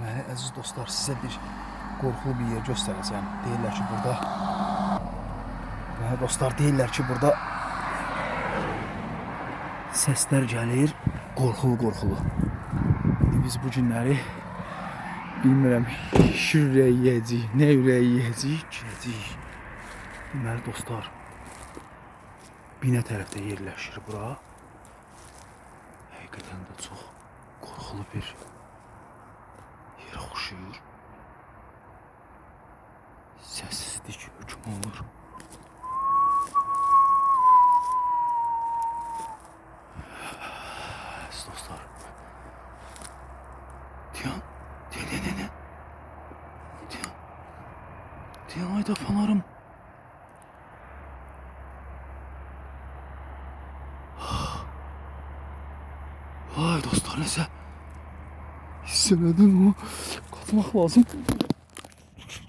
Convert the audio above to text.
Əziz dostlar, sizə bir qorxulu bir yer göstərəcəm. Deyirlər ki, burada dostlar, deyirlər ki, burada səslər gəlir, qorxulu. Biz bu günləri bilmirəm, şir ürəyi yeyəcəyik, nə ürəyi yeyəcəyik, girəcəyik. Deməli dostlar, Binə tərəfdə yerləşir bura. Həqiqətən də çox qorxulu bir yerə oxşayır. Səssizlik hökm olur. Dostlar. Diyan, ayda fanarım. Ay dostlar, nəsə hiss elədim, ama qaçmaq lazım.